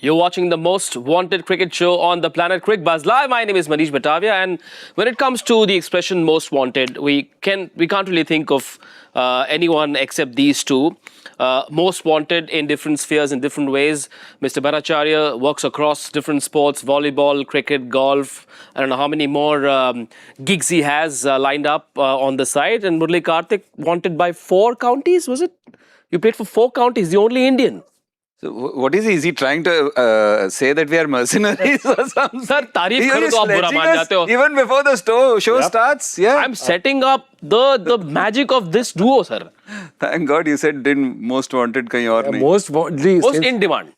You're watching the most wanted cricket show on the planet, Cricbuzz Live. My name is Manish Batavia, and when it comes to the expression "most wanted," we can't really think of anyone except these two. Most wanted in different spheres, in different ways. Mr. Bhattacharjya works across different sports: volleyball, cricket, golf. I don't know how many more gigs he has lined up on the side. And Murali Kartik wanted by 4 counties, was it? You played for 4 counties, the only Indian. So what is he? Is he trying to say that we are mercenaries or something? Sir, तारीफ करो तो आप बुरा मान जाते हो. Even before the show starts, yeah. I'm setting up the magic of this duo, sir. Thank God you said didn't most wanted kahin aur nahi. Most in demand.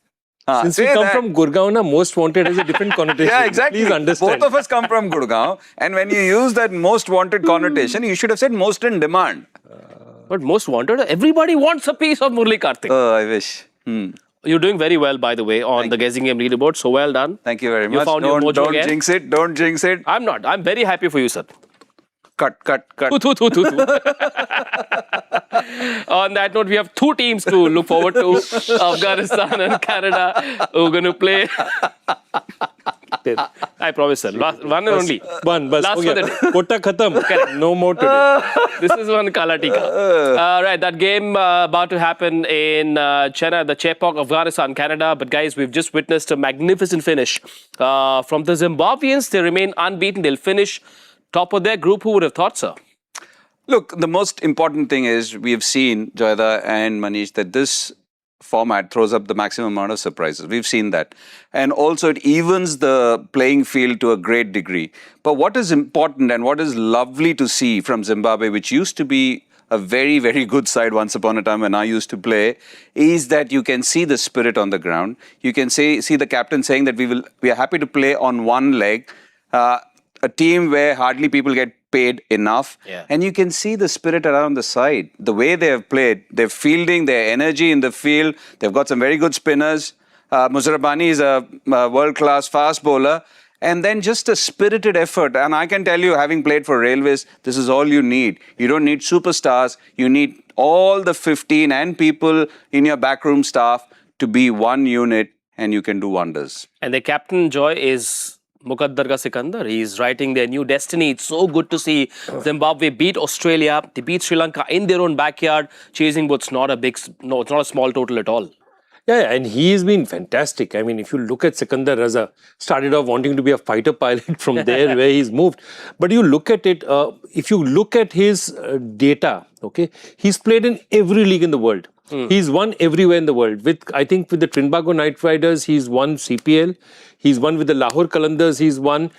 Since we come from Gurgaon, most wanted has a different connotation. Yeah, exactly. Please understand. Both of us come from Gurgaon, and when you use that most wanted connotation, you should have said most in demand. But most wanted, everybody wants a piece of Murali Kartik. Oh, I wish. You're doing very well, by the way, on the guessing game leaderboard. So well done. Thank you very much. You found your mojo Don't again. jinx it. Don't jinx it. I'm not. I'm very happy for you, sir. Cut. On that note, we have 2 teams to look forward to. Afghanistan and Canada who are going to play. I promise, sir. One and only. One, bas. Last for the day. Kota khatam. No more today. This is one Kala Tika. Right, that game about to happen in Chennai, the Chepauk, Afghanistan, Canada. But guys, we've just witnessed a magnificent finish from the Zimbabweans. They remain unbeaten. They'll finish top of their group. Who would have thought so? Look, the most important thing is we have seen, Joyda and Manish, that this format throws up the maximum amount of surprises. We've seen that. And also it evens the playing field to a great degree. But what is important and what is lovely to see from Zimbabwe, which used to be a very, very good side once upon a time when I used to play, is that you can see the spirit on the ground. You can see the captain saying that we are happy to play on one leg. A team where hardly people get paid enough. Yeah. And you can see the spirit around the side. The way they have played, they're fielding, their energy in the field. They've got some very good spinners. Muzarabani is a world-class fast bowler. And then just a spirited effort. And I can tell you, having played for Railways, this is all you need. You don't need superstars. You need all the 15 and people in your backroom staff to be one unit, and you can do wonders. And the captain, Joy, is Muqaddar ka Sikandar. He's writing their new destiny. It's so good to see Zimbabwe beat Australia. They beat Sri Lanka in their own backyard, chasing what's not it's not a small total at all. Yeah, and he's been fantastic. I mean, if you look at Sikandar Raza, started off wanting to be a fighter pilot from there where he's moved. But you look at it, if you look at his data, okay, he's played in every league in the world. He's won everywhere in the world. I think with the Trinbago Knight Riders, he's won CPL. He's won with the Lahore Qalandars. He's won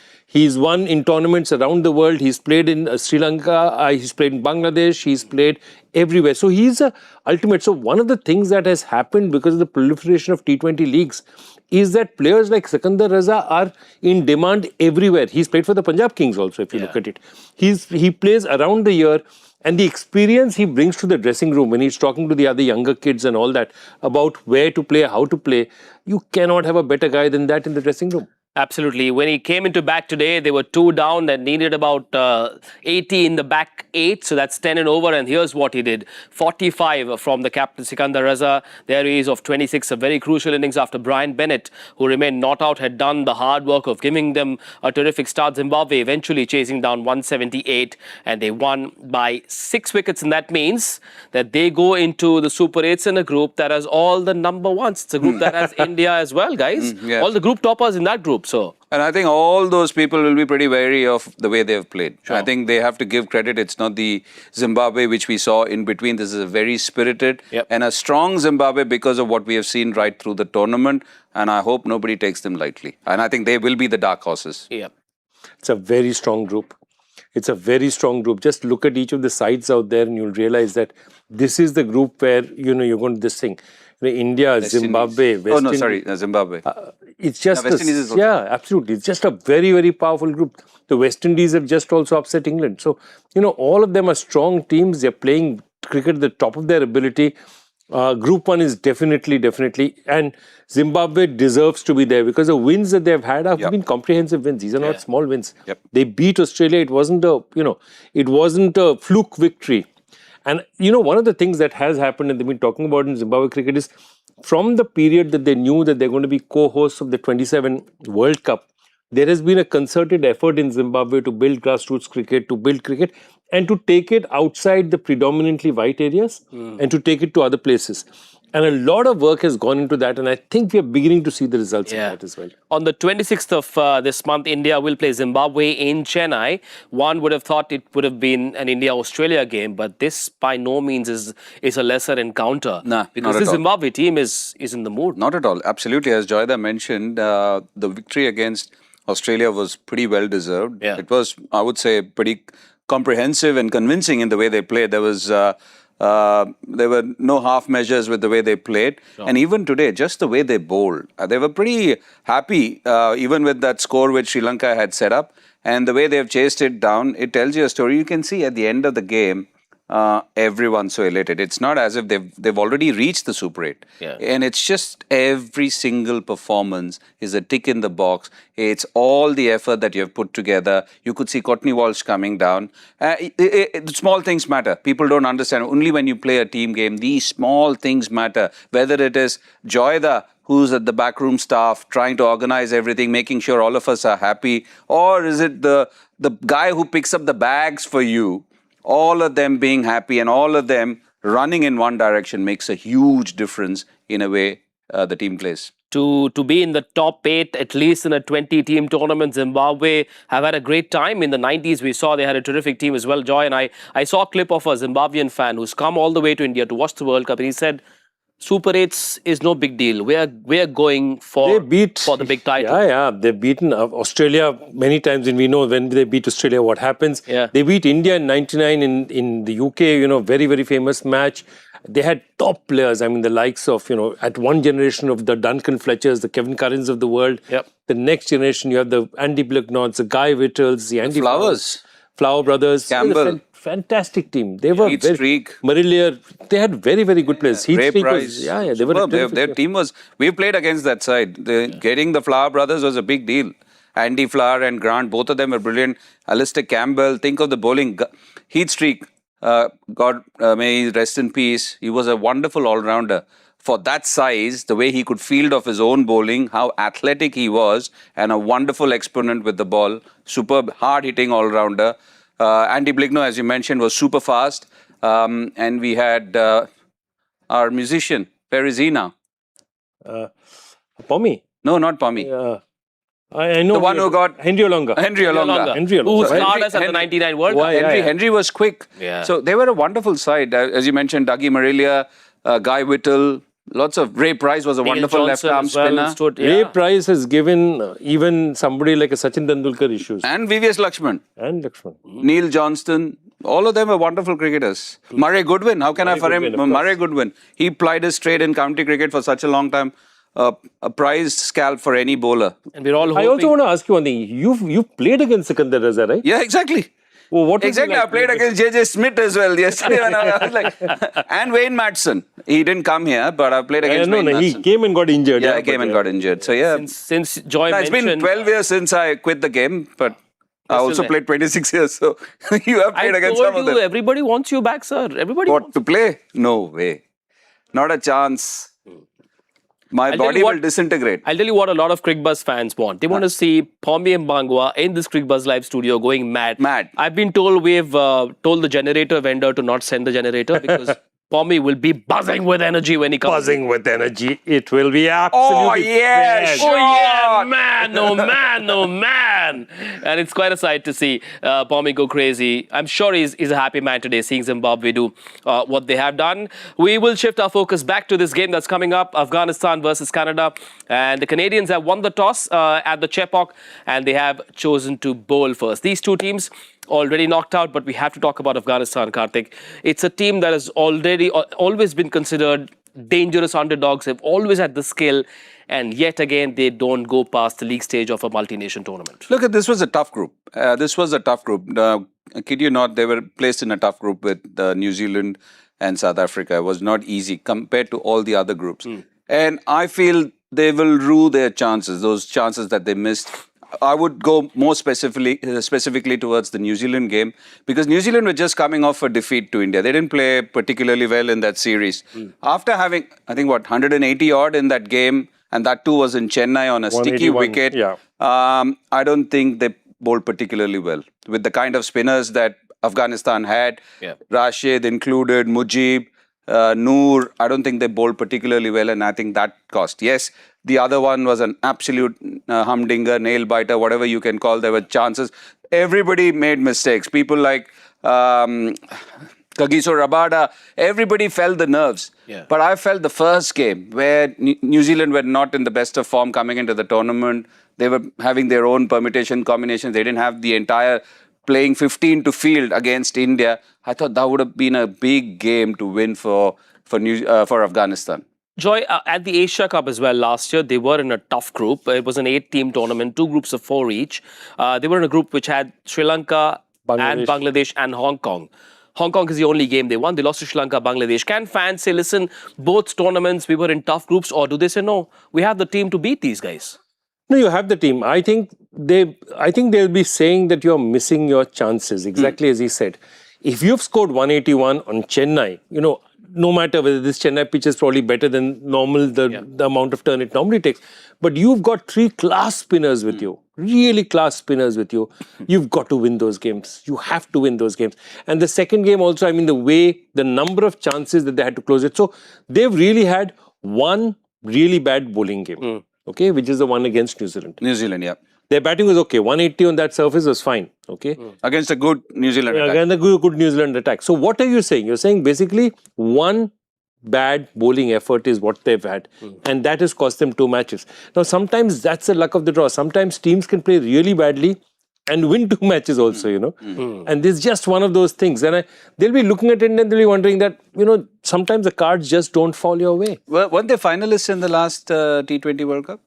in tournaments around the world. He's played in Sri Lanka. He's played in Bangladesh. He's played everywhere. So he's a ultimate. So one of the things that has happened because of the proliferation of T20 leagues is that players like Sikandar Raza are in demand everywhere. He's played for the Punjab Kings also, if you look at it. He plays around the year. And the experience he brings to the dressing room when he's talking to the other younger kids and all that about where to play, how to play, you cannot have a better guy than that in the dressing room. Absolutely. When he came into bat today, they were 2 down. They needed about 80 in the back 8. So that's 10 and over. And here's what he did. 45 from the captain, Sikandar Raza. There he is of 26. A very crucial innings after Brian Bennett, who remained not out, had done the hard work of giving them a terrific start. Zimbabwe eventually chasing down 178. And they won by 6 wickets. And that means that they go into the Super 8s in a group that has all the number 1s. It's a group that has India as well, guys. All the group toppers in that group. So, and I think all those people will be pretty wary of the way they have played. Sure. I think they have to give credit. It's not the Zimbabwe which we saw in between. This is a very spirited and a strong Zimbabwe because of what we have seen right through the tournament. And I hope nobody takes them lightly. And I think they will be the dark horses. yeah. It's a very strong group. It's a very strong group. Just look at each of the sides out there and you'll realize that this is the group where, you're going to this thing. India, Zimbabwe, West Indies. Zimbabwe. It's just West Indies is also. Yeah, absolutely. It's just a very, very powerful group. The West Indies have just also upset England. So, all of them are strong teams. They're playing cricket at the top of their ability. Group 1 is definitely, and Zimbabwe deserves to be there because the wins that they've had have been comprehensive wins. These are not small wins. They beat Australia. It wasn't a fluke victory. And one of the things that has happened and they've been talking about in Zimbabwe cricket is from the period that they knew that they're going to be co-hosts of the 27 World Cup, there has been a concerted effort in Zimbabwe to build grassroots cricket, and to take it outside the predominantly white areas and to take it to other places. And a lot of work has gone into that, and I think we are beginning to see the results of that as well. On the 26th of this month, India will play Zimbabwe in Chennai. One would have thought it would have been an India-Australia game, but this by no means is a lesser encounter. Nah, because the Zimbabwe team is in the mood. Not at all. Absolutely. As Joyda mentioned, the victory against Australia was pretty well deserved. Yeah. It was, I would say, pretty comprehensive and convincing in the way they played. There were no half measures with the way they played. No. And even today, just the way they bowled, they were pretty happy, even with that score which Sri Lanka had set up. And the way they've chased it down, it tells you a story. You can see at the end of the game, everyone's so elated. It's not as if they've already reached the Super 8. Yeah. And it's just every single performance is a tick in the box. It's all the effort that you've put together. You could see Courtney Walsh coming down. Small things matter. People don't understand. Only when you play a team game, these small things matter. Whether it is Joyda, who's at the backroom staff, trying to organize everything, making sure all of us are happy, or is it the guy who picks up the bags for you? All of them being happy and all of them running in one direction makes a huge difference in a way the team plays. To be in the top 8, at least in a 20-team tournament, Zimbabwe have had a great time. In the 90s, we saw they had a terrific team as well, Joy. And I saw a clip of a Zimbabwean fan who's come all the way to India to watch the World Cup. And he said, Super 8s is no big deal. We are going for the big title. Yeah. They've beaten Australia many times, and we know when they beat Australia, what happens. Yeah. They beat India in '99 in the UK. Very, very famous match. They had top players. I mean, the likes of at one generation of the Duncan Fletchers, the Kevin Currans of the world. Yep. The next generation, you have the Andy Blacknots, the Guy Whittles, the Andy Flower brothers. Campbell. Fantastic team. They were Streak. Murali, they had very, very good players. Ray Price. They were their team was. We played against that side. Getting the Flower brothers was a big deal. Andy Flower and Grant, both of them were brilliant. Alistair Campbell. Think of the bowling. Heat Streak. God may he rest in peace. He was a wonderful all-rounder. For that size, the way he could field off his own bowling, how athletic he was, and a wonderful exponent with the ball. Superb, hard-hitting all-rounder. Andy Bligno, as you mentioned, was super fast. And we had our musician, Perizina. Pommy? No, not Pommy. I know. The one who got... Henry Olonga. Who scarred us at the 99 World Cup. Henry was quick. Yeah. So they were a wonderful side. As you mentioned, Dougie Marilia, Guy Whittle, lots of... Ray Price was a wonderful left-arm spinner. Ray Price has given even somebody like a Sachin Tendulkar issues. And VVS Lakshman. Neil Johnston. All of them are wonderful cricketers. Murray Goodwin. How can I forget him? Murray Goodwin. He plied his trade in county cricket for such a long time. A prized scalp for any bowler. And we're all hoping... I also want to ask you one thing. You've played against Sikandar Raza, right? Yeah, exactly. Well, what exactly, I played against JJ Smith as well yesterday. When I was like, and Wayne Madsen. He didn't come here, but I played against Wayne Madsen. He came and got injured. Yeah, he came and got injured. So yeah, since Joy mentioned, it's been 12 years since I quit the game, but I also played 26 years. So you have played against some of them. Everybody wants you back, sir. Everybody. What, to play? No way, not a chance. My body will disintegrate. I'll tell you what a lot of Cricbuzz fans want. They want to see Pommy and Bangwa in this Cricbuzz live studio going mad. I've been told we've told the generator vendor to not send the generator because Pommy will be buzzing with energy when he comes. Buzzing with energy. It will be absolutely... Oh, yeah, fresh. Oh, yeah, man. Oh, man. Oh, man. And it's quite a sight to see Pommy go crazy. I'm sure he's a happy man today, seeing Zimbabwe do what they have done. We will shift our focus back to this game that's coming up, Afghanistan versus Canada. And the Canadians have won the toss at the Chepauk, and they have chosen to bowl first. These two teams already knocked out, but we have to talk about Afghanistan, Kartik. It's a team that has always been considered dangerous underdogs. They've always had the skill, and yet again, they don't go past the league stage of a multi-nation tournament. Look, this was a tough group. Kid you not, they were placed in a tough group with New Zealand and South Africa. It was not easy compared to all the other groups. And I feel they will rue their chances, those chances that they missed. I would go more specifically towards the New Zealand game, because New Zealand were just coming off a defeat to India. They didn't play particularly well in that series. After having, I think, 180 odd in that game, and that too was in Chennai on a sticky wicket. Yeah. I don't think they bowled particularly well with the kind of spinners that Afghanistan had. Yeah. Rashid included, Mujib, Noor. I don't think they bowled particularly well, and I think that cost. Yes, the other one was an absolute humdinger, nail biter, whatever you can call. There were chances. Everybody made mistakes. People like Kagiso Rabada, everybody felt the nerves. Yeah. But I felt the first game where New Zealand were not in the best of form coming into the tournament. They were having their own permutation combinations. They didn't have the entire playing 15 to field against India. I thought that would have been a big game to win for Afghanistan. Joy, at the Asia Cup as well last year, they were in a tough group. It was an 8-team tournament, 2 groups of 4 each. They were in a group which had Sri Lanka and Bangladesh and Hong Kong. Hong Kong is the only game they won. They lost to Sri Lanka, Bangladesh. Can fans say, listen, both tournaments, we were in tough groups, or do they say, no, we have the team to beat these guys? No, you have the team. I think they'll be saying that you're missing your chances, exactly as he said. If you've scored 181 on Chennai, no matter whether this Chennai pitch is probably better than normal, the amount of turn it normally takes. But you've got 3 class spinners with you, really class spinners with you. You've got to win those games. You have to win those games. And the second game also, I mean, the number of chances that they had to close it. So they've really had one really bad bowling game, okay, which is the one against New Zealand. New Zealand, yeah. Their batting was okay. 180 on that surface was fine, okay. Against a good New Zealand attack. Against a good New Zealand attack. So what are you saying? You're saying basically one bad bowling effort is what they've had. And that has cost them 2 matches. Now, sometimes that's the luck of the draw. Sometimes teams can play really badly and win 2 matches also, And this is just one of those things. And they'll be looking at it and they'll be wondering that, sometimes the cards just don't fall your way. Well, weren't they finalists in the last T20 World Cup?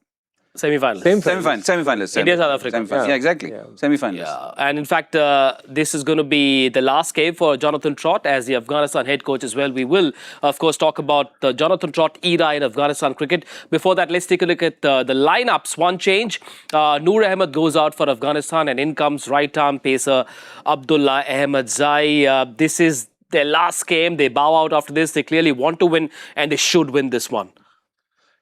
Semi-finalists. Semi-finalists. India, South Africa. Yeah, exactly. Yeah. Semi-finalists. Yeah. And in fact, this is going to be the last game for Jonathan Trot as the Afghanistan head coach as well. We will, of course, talk about the Jonathan Trot era in Afghanistan cricket. Before that, let's take a look at the lineups. One change. Noor Ahmed goes out for Afghanistan and in comes right-arm pacer Abdullah Ahmed Zai. This is their last game. They bow out after this. They clearly want to win and they should win this one.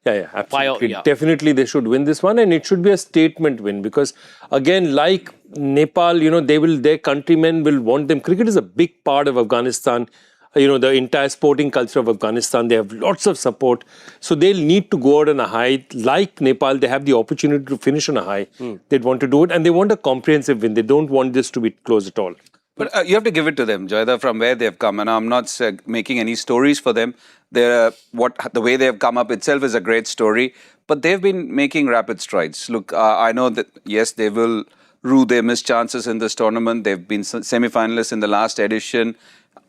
Yeah, absolutely. Definitely they should win this one, and it should be a statement win because, again, like Nepal, their countrymen will want them. Cricket is a big part of Afghanistan. The entire sporting culture of Afghanistan, they have lots of support. So they'll need to go out on a high. Like Nepal, they have the opportunity to finish on a high. They'd want to do it, and they want a comprehensive win. They don't want this to be close at all. But you have to give it to them, Joyda, from where they've come. And I'm not making any stories for them. The way they have come up itself is a great story. But they've been making rapid strides. Look, I know that, yes, they will rue their missed chances in this tournament. They've been semi-finalists in the last edition.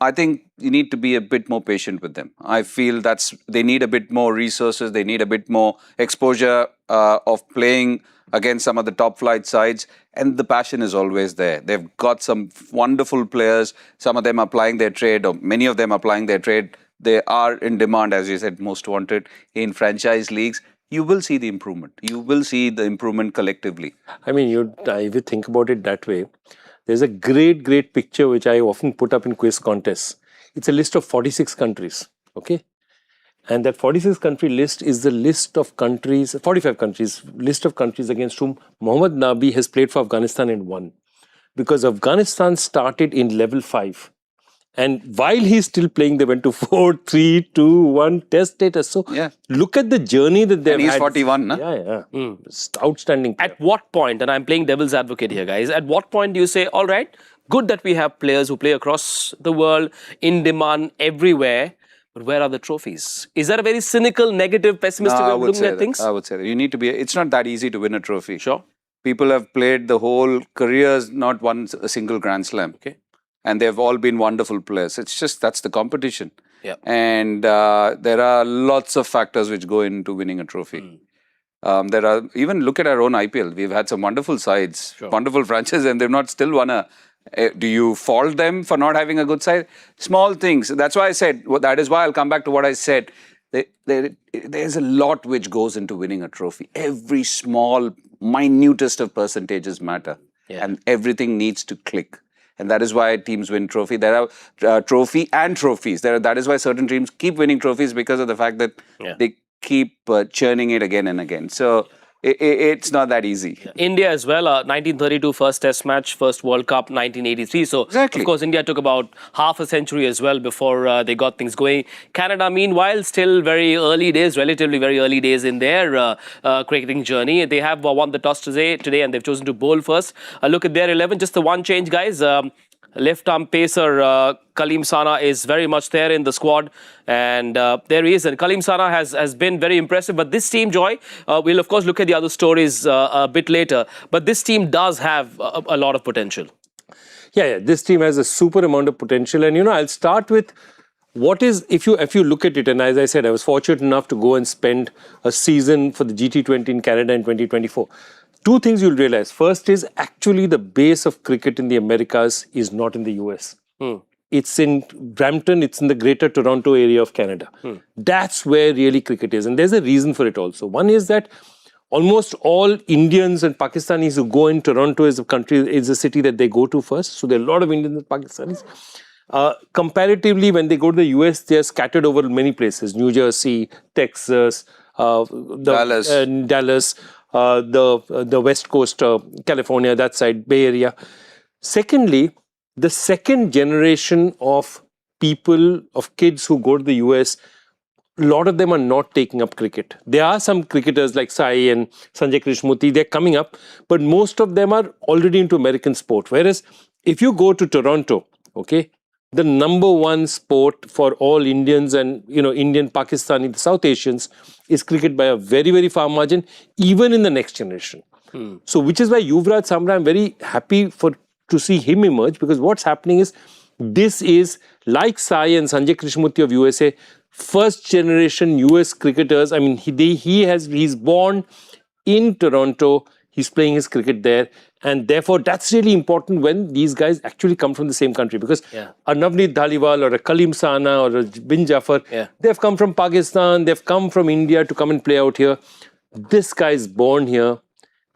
I think you need to be a bit more patient with them. I feel they need a bit more resources. They need a bit more exposure of playing against some of the top flight sides, and the passion is always there. They've got some wonderful players. Some of them are plying their trade, or many of them are plying their trade. They are in demand, as you said, most wanted in franchise leagues. You will see the improvement. You will see the improvement collectively. I mean, if you think about it that way, there's a great picture which I often put up in quiz contests. It's a list of 46 countries, okay? And that 46 country list is the list of countries, 45 countries, list of countries against whom Mohammad Nabi has played for Afghanistan and won. Because Afghanistan started in level 5. And while he's still playing, they went to 4, 3, 2, 1 test status. So look at the journey that they've had. And he's 41, no? Yeah. It's outstanding player. At what point, and I'm playing devil's advocate here, guys, at what point do you say, all right, good that we have players who play across the world, in demand everywhere, but where are the trophies? Is that a very cynical, negative, pessimistic way of looking at things? I would say that. You need to be... It's not that easy to win a trophy. Sure. People have played the whole careers, not won a single Grand Slam. Okay. And they've all been wonderful players. It's just, that's the competition. Yeah. And there are lots of factors which go into winning a trophy. There are... Even look at our own IPL. We've had some wonderful sides, wonderful franchises, and they've not still won a... Do you fault them for not having a good side? Small things. That's why I said, that is why I'll come back to what I said. there's a lot which goes into winning a trophy. Every small, minutest of percentages matter, and everything needs to click. And that is why teams win trophy. There are trophy and trophies. That is why certain teams keep winning trophies, because of the fact that they keep churning it again and again. So it's not that easy. India as well, 1932 first Test match, first World Cup 1983. So of course India took about half a century as well before they got things going. Canada, meanwhile, still very early days, relatively very early days in their cricketing journey. They have won the toss today and they've chosen to bowl first. Look at their 11, just the one change, guys. Left arm pacer Kaleem Sana is very much there in the squad, and there he is. And Kaleem Sana has been very impressive. But this team, Joy, we'll of course look at the other stories a bit later. But this team does have a lot of potential. Yeah, this team has a super amount of potential. And I'll start with what is, if you look at it, and as I said, I was fortunate enough to go and spend a season for the GT20 in Canada in 2024. Two things you'll realize. First is actually the base of cricket in the Americas is not in the US. It's in Brampton, it's in the greater Toronto area of Canada. That's where really cricket is. And there's a reason for it also. One is that almost all Indians and Pakistanis who go in Toronto as a country, is a city that they go to first. So there are a lot of Indians and Pakistanis. Comparatively, when they go to the US, they are scattered over many places. New Jersey, Texas, Dallas. The West Coast, California, that side, Bay Area. Secondly, the second generation of people, of kids who go to the US, a lot of them are not taking up cricket. There are some cricketers like Sai and Sanjay Krishnamurti, they're coming up, but most of them are already into American sport. Whereas if you go to Toronto, okay, the number one sport for all Indians and, Indian, Pakistani, the South Asians is cricket by a very, very far margin, even in the next generation. So, which is why Yuvraj Samra, I'm very happy to see him emerge, because what's happening is, this is like Sai and Sanjay Krishnamurti of USA, first generation US cricketers. I mean, he's born in Toronto, he's playing his cricket there. And therefore, that's really important when these guys actually come from the same country. Because a Navneet Dhaliwal or a Kaleem Sana or a Bin Jafar, they've come from Pakistan, they've come from India to come and play out here. This guy is born here.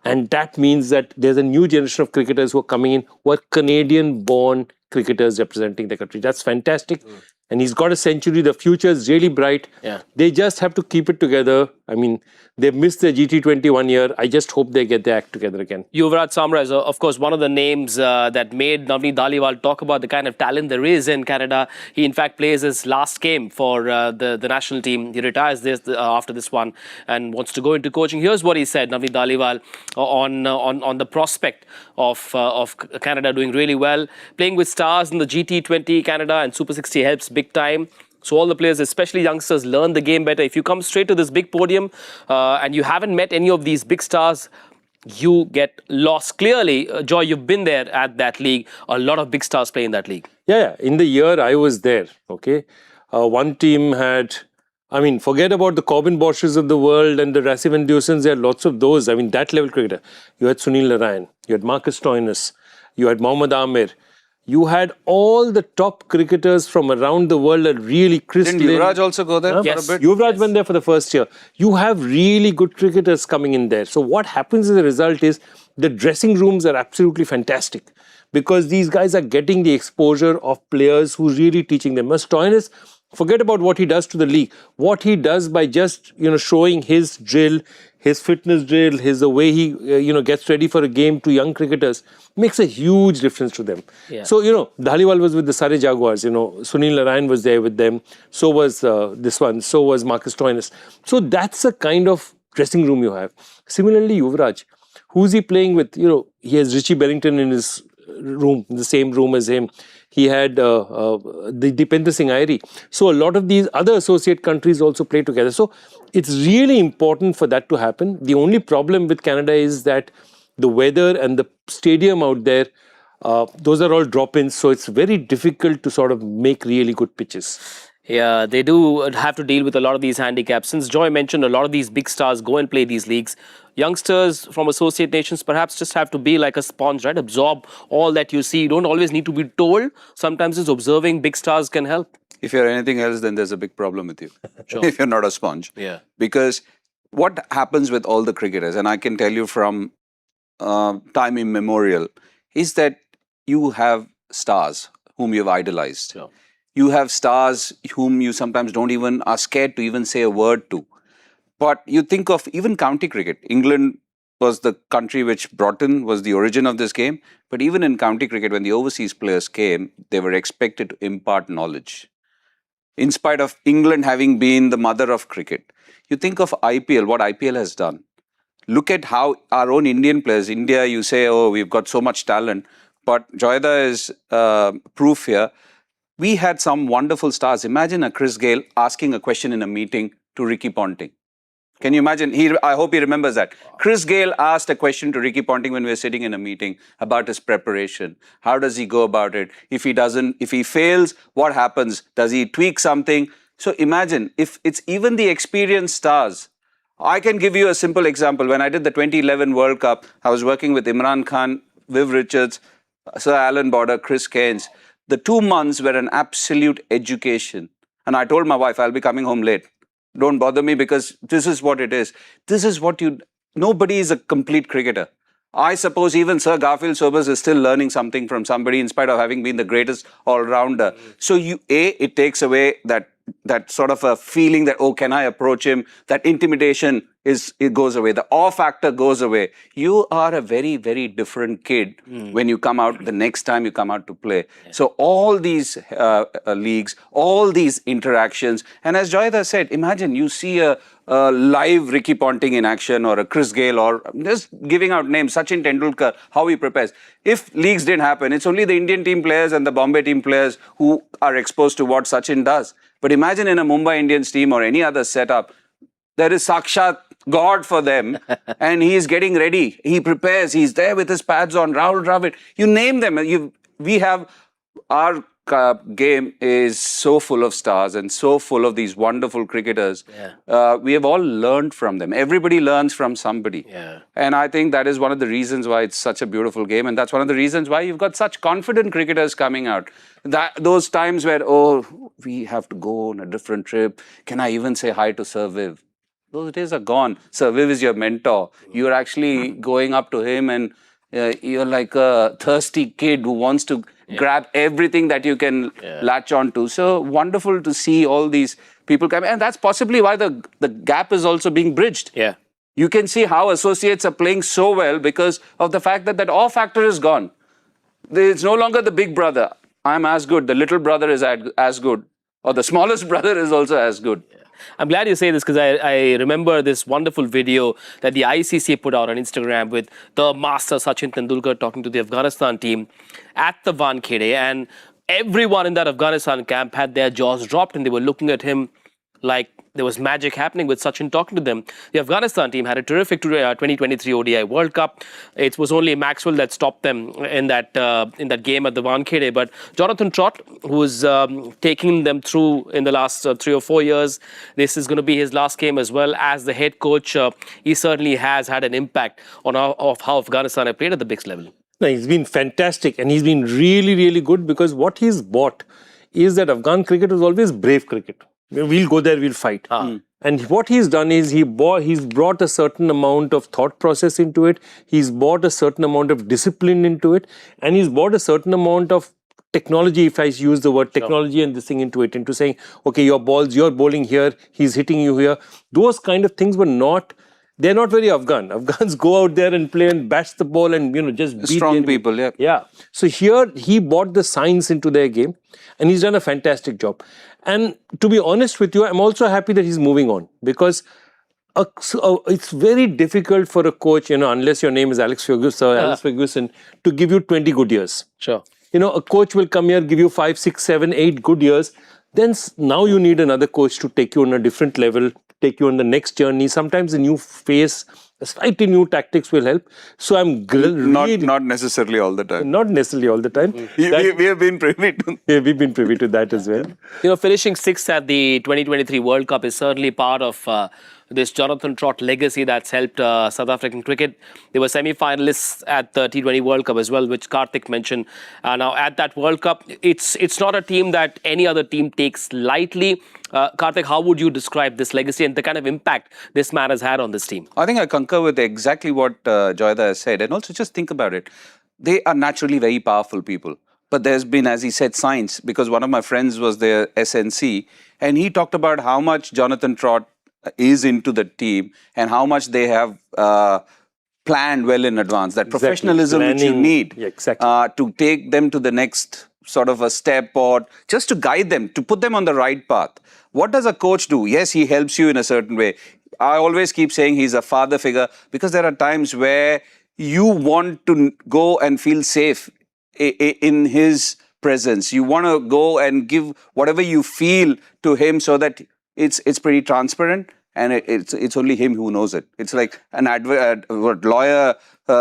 And that means that there's a new generation of cricketers who are coming in, who are Canadian-born cricketers representing the country. That's fantastic. And he's got a century. The future is really bright. They just have to keep it together. I mean, they've missed their GT20 1 year. I just hope they get their act together again. Yuvraj Samra is, of course, one of the names that made Navneet Dhaliwal talk about the kind of talent there is in Canada. He, in fact, plays his last game for the national team. He retires after this one and wants to go into coaching. Here's what he said, Navneet Dhaliwal, on the prospect of Canada doing really well. Playing with stars in the GT20 Canada and Super 60 helps big time. So all the players, especially youngsters, learn the game better. If you come straight to this big podium and you haven't met any of these big stars, you get lost. Clearly, Joy, you've been there at that league. A lot of big stars play in that league. Yeah. In the year I was there, okay, one team had, I mean, forget about the Corbin Bosches of the world and the Rassi Van Duysens. There are lots of those. I mean, that level cricketer. You had Sunil Narayan, you had Marcus Stoinis, you had Mohammad Amir. You had all the top cricketers from around the world that really Didn't Yuvraj also go there Yes. for a bit? Yuvraj went there for the first year. You have really good cricketers coming in there. So what happens as a result is the dressing rooms are absolutely fantastic, because these guys are getting the exposure of players who really teaching them. Stoinis, forget about what he does to the league. What he does by just showing his drill, his fitness drill, the way he gets ready for a game to young cricketers makes a huge difference to them. So Dhaliwal was with the Surrey Jaguars. Sunil Narayan was there with them. So was this one. So was Marcus Stoinis. So that's the kind of dressing room you have. Similarly, Yuvraj, who's he playing with? He has Richie Bellington in his room, in the same room as him. He had Dipendra Singh Airi. So a lot of these other associate countries also play together. So it's really important for that to happen. The only problem with Canada is that the weather and the stadium out there, those are all drop-ins. So it's very difficult to sort of make really good pitches. Yeah, they do have to deal with a lot of these handicaps. Since Joy mentioned a lot of these big stars go and play these leagues, youngsters from associate nations perhaps just have to be like a sponge, right? Absorb all that you see. You don't always need to be told. Sometimes it's observing big stars can help. If you're anything else, then there's a big problem with you. Sure. If you're not a sponge. Yeah. Because what happens with all the cricketers, and I can tell you from time immemorial, is that you have stars whom you've idolized. Sure. You have stars whom you sometimes don't even are scared to even say a word to. But you think of even county cricket. England was the country which brought in, was the origin of this game. But even in county cricket, when the overseas players came, they were expected to impart knowledge. In spite of England having been the mother of cricket. You think of IPL, what IPL has done. Look at how our own Indian players, India, you say, oh, we've got so much talent. But Joyda is proof here. We had some wonderful stars. Imagine a Chris Gayle asking a question in a meeting to Ricky Ponting. Can you imagine? I hope he remembers that. Chris Gayle asked a question to Ricky Ponting when we were sitting in a meeting about his preparation. How does he go about it? If he fails, what happens? Does he tweak something? So imagine, if it's even the experienced stars. I can give you a simple example. When I did the 2011 World Cup, I was working with Imran Khan, Viv Richards, Sir Alan Border, Chris Keynes. The 2 months were an absolute education. And I told my wife, I'll be coming home late. Don't bother me because this is what it is. This is what nobody is a complete cricketer. I suppose even Sir Garfield Sobers is still learning something from somebody in spite of having been the greatest all-rounder. So it takes away that sort of a feeling that, oh, can I approach him? That intimidation it goes away. The awe factor goes away. You are a very, very different kid when you come out the next time you come out to play. Yeah. So all these leagues, all these interactions, and as Joyda said, imagine you see a live Ricky Ponting in action or a Chris Gayle or just giving out names, Sachin Tendulkar, how he prepares. If leagues didn't happen, it's only the Indian team players and the Bombay team players who are exposed to what Sachin does. But imagine in a Mumbai Indians team or any other setup, there is Sakshat God for them and he is getting ready. He prepares. He's there with his pads on. Rahul Dravid. You name them. Our game is so full of stars and so full of these wonderful cricketers. Yeah. We have all learned from them. Everybody learns from somebody. Yeah. And I think that is one of the reasons why it's such a beautiful game. And that's one of the reasons why you've got such confident cricketers coming out. Those times where, oh, we have to go on a different trip. Can I even say hi to Sir Viv? Those days are gone. Sir Viv is your mentor. You're actually going up to him and you're like a thirsty kid who wants to grab everything that you can latch on to. So wonderful to see all these people come. And that's possibly why the gap is also being bridged. Yeah. You can see how associates are playing so well because of the fact that awe factor is gone. It's no longer the big brother. I'm as good. The little brother is as good. Or the smallest brother is also as good. Yeah. I'm glad you say this because I remember this wonderful video that the ICC put out on Instagram with the master Sachin Tendulkar talking to the Afghanistan team at the Wankhede, and everyone in that Afghanistan camp had their jaws dropped and they were looking at him like there was magic happening with Sachin talking to them. The Afghanistan team had a terrific 2023 ODI World Cup. It was only Maxwell that stopped them in that game at the Wankhede. But Jonathan Trot, who's taking them through in the last 3 or 4 years, this is going to be his last game as well as the head coach. He certainly has had an impact on how Afghanistan have played at the biggest level. No, he's been fantastic and he's been really, really good because what he's bought is that Afghan cricket was always brave cricket. We'll go there, we'll fight. And what he's done is he's brought a certain amount of thought process into it. He's brought a certain amount of discipline into it. And he's brought a certain amount of technology, if I use the word technology and this thing into it, into saying, okay, your balls, you're bowling here, he's hitting you here. Those kind of things they're not very Afghan. Afghans go out there and play and bash the ball and, just beat strong people, yeah. Yeah. So here, he brought the science into their game and he's done a fantastic job. And to be honest with you, I'm also happy that he's moving on because it's very difficult for a coach, unless your name is Alex Ferguson, to give you 20 good years. Sure. A coach will come here, give you 5, 6, 7, 8 good years. Then now you need another coach to take you on a different level, take you on the next journey. Sometimes a new face slightly new tactics will help. So I'm Not necessarily all the time. not necessarily all the time. We have been privy to. Yeah, we've been privy to that as well. Finishing sixth at the 2023 World Cup is certainly part of this Jonathan Trot legacy that's helped South African cricket. They were semi-finalists at the T20 World Cup as well, which Kartik mentioned. Now, at that World Cup, it's not a team that any other team takes lightly. Kartik, how would you describe this legacy and the kind of impact this man has had on this team? I think I concur with exactly what Joyda has said. And also just think about it. They are naturally very powerful people. But there's been, as he said, science, because one of my friends was their SNC, and he talked about how much Jonathan Trot is into the team and how much they have planned well in advance. That professionalism which you need to take them to the next sort of a step, or just to guide them, to put them on the right path. What does a coach do? Yes, he helps you in a certain way. I always keep saying he's a father figure, because there are times where you want to go and feel safe in his presence. You want to go and give whatever you feel to him, so that it's pretty transparent, and it's only him who knows it. It's like an lawyer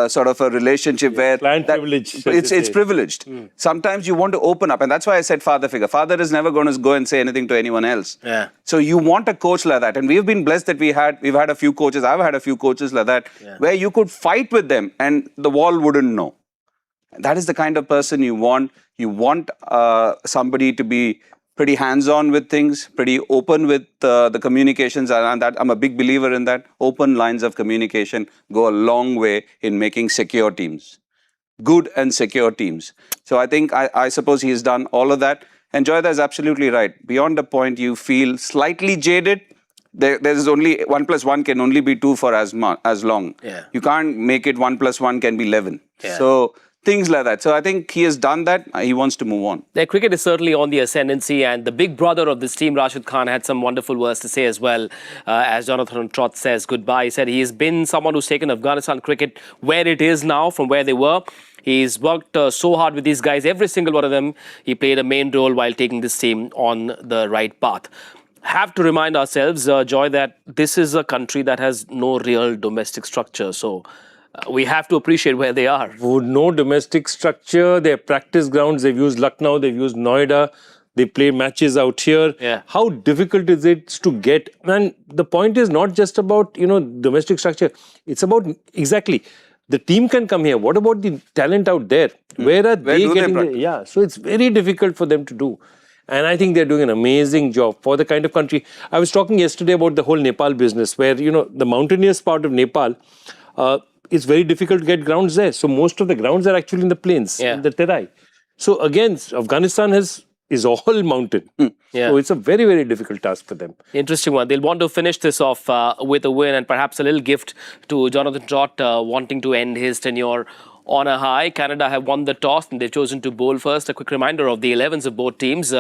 sort of a relationship where client privilege. It's privileged. Sometimes you want to open up, and that's why I said father figure. Father is never going to go and say anything to anyone else. Yeah. So you want a coach like that, and we've been blessed that we've had a few coaches. I've had a few coaches like that, where you could fight with them and the wall wouldn't know. That is the kind of person you want. You want somebody to be pretty hands-on with things, pretty open with the communications, and that I'm a big believer in that. Open lines of communication go a long way in making secure teams, good and secure teams. So I think, I suppose he's done all of that. And Joyda is absolutely right. Beyond the point you feel slightly jaded, there's only 1 + 1 can only be 2 for as long. Yeah. You can't make it 1 + 1 can be 11. Yeah. So things like that. So I think he has done that. He wants to move on. Their cricket is certainly on the ascendancy, and the big brother of this team, Rashid Khan, had some wonderful words to say as well. As Jonathan Trot says goodbye, he said he has been someone who's taken Afghanistan cricket where it is now from where they were. He's worked so hard with these guys, every single one of them. He played a main role while taking this team on the right path. Have to remind ourselves, Joy, that this is a country that has no real domestic structure. So we have to appreciate where they are. No domestic structure. Their practice grounds, they've used Lucknow, they've used Noida. They play matches out here. Yeah. How difficult is it to get? And the point is not just about, domestic structure. It's about, exactly, the team can come here. What about the talent out there? Where are they getting? Yeah, so it's very difficult for them to do. And I think they're doing an amazing job for the kind of country. I was talking yesterday about the whole Nepal business, where, the mountainous part of Nepal, it's very difficult to get grounds there. So most of the grounds are actually in the plains, in the Terai. So again, Afghanistan is all mountain. So it's a very, very difficult task for them. Interesting one. They'll want to finish this off with a win, and perhaps a little gift to Jonathan Trot wanting to end his tenure on a high. Canada have won the toss and they've chosen to bowl first. A quick reminder of the 11s of both teams.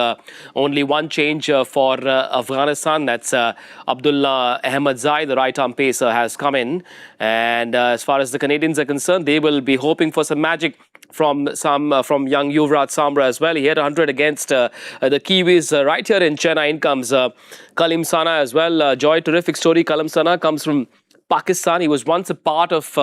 Only one change for Afghanistan. That's Abdullah Ahmadzai, the right-arm pacer, has come in. And as far as the Canadians are concerned, they will be hoping for some magic from young Yuvraj Samra as well. He hit 100 against the Kiwis right here in Chennai. In comes Kalim Sana as well. Joy, terrific story. Kalim Sana comes from Pakistan. He was once a part of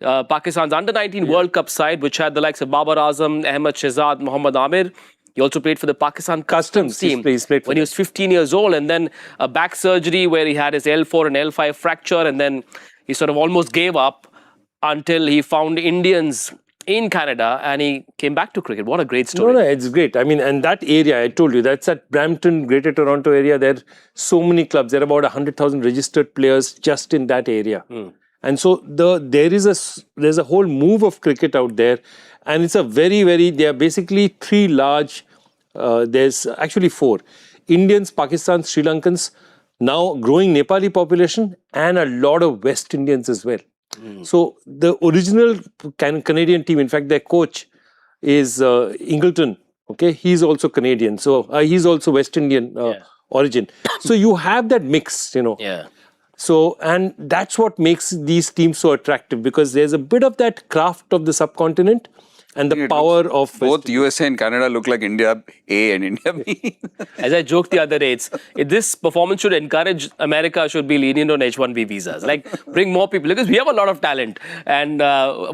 Pakistan's under-19 World Cup side, which had the likes of Babar Azam, Ahmed Shehzad, Mohammad Amir. He also played for the Pakistan Customs team when he was 15 years old, and then a back surgery where he had his L4 and L5 fracture, and then he sort of almost gave up until he found Indians in Canada and he came back to cricket. What a great story. No, it's great. I mean, and that area, I told you, that's at Brampton, Greater Toronto area. There are so many clubs. There are about 100,000 registered players just in that area. And so there's a whole move of cricket out there, and it's a there are basically three large, there's actually four, Indians, Pakistan, Sri Lankans, now growing Nepali population, and a lot of West Indians as well. So the original Canadian team, in fact, their coach is Ingleton, okay, he's also Canadian, so he's also West Indian origin. So you have that mix, So, and that's what makes these teams so attractive, because there's a bit of that craft of the subcontinent, and the power of both USA and Canada look like India A and India B. As I joked the other day, this performance should encourage America should be lenient on H-1B visas. Like, bring more people, because we have a lot of talent. And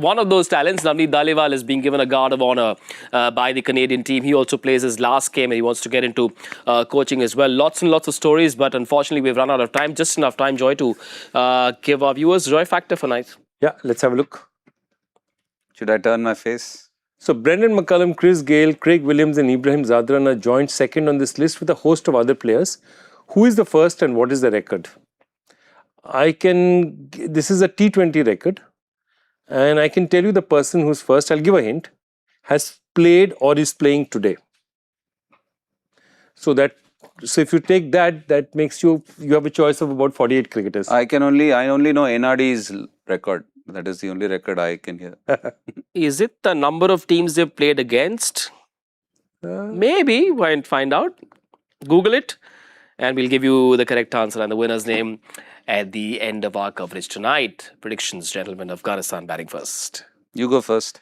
one of those talents, Navneet Dhaliwal, is being given a guard of honor by the Canadian team. He also plays his last game and he wants to get into coaching as well. Lots and lots of stories, but unfortunately we've run out of time. Just enough time, Joy, to give our viewers Joy Factor for night. Yeah, let's have a look. Should I turn my face? So Brendan McCullum, Chris Gayle, Craig Williams and Ibrahim Zadran are joint second on this list with a host of other players. Who is the first and what is the record? This is a T20 record, and I can tell you the person who's first, I'll give a hint, has played or is playing today. So if you take that, that makes you have a choice of about 48 cricketers. I only know NRD's record. That is the only record I can hear. Is it the number of teams they've played against? Maybe. Why don't find out? Google it and we'll give you the correct answer and the winner's name at the end of our coverage tonight. Predictions, gentlemen. Afghanistan batting first. You go first.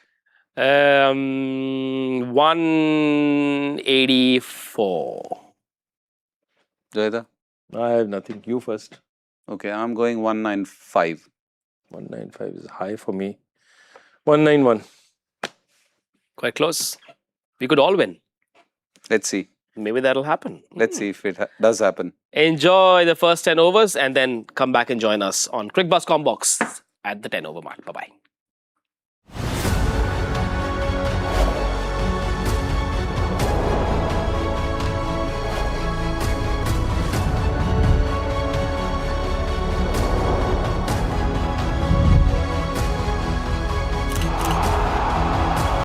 184. Joyda? I have nothing. You first. Okay, I'm going 195. 195 is high for me. 191. Quite close. We could all win. Let's see. Maybe that'll happen. Let's see if it does happen. Enjoy the first 10 overs and then come back and join us on Cricbuzz Combox at the 10 over mark. Bye-bye.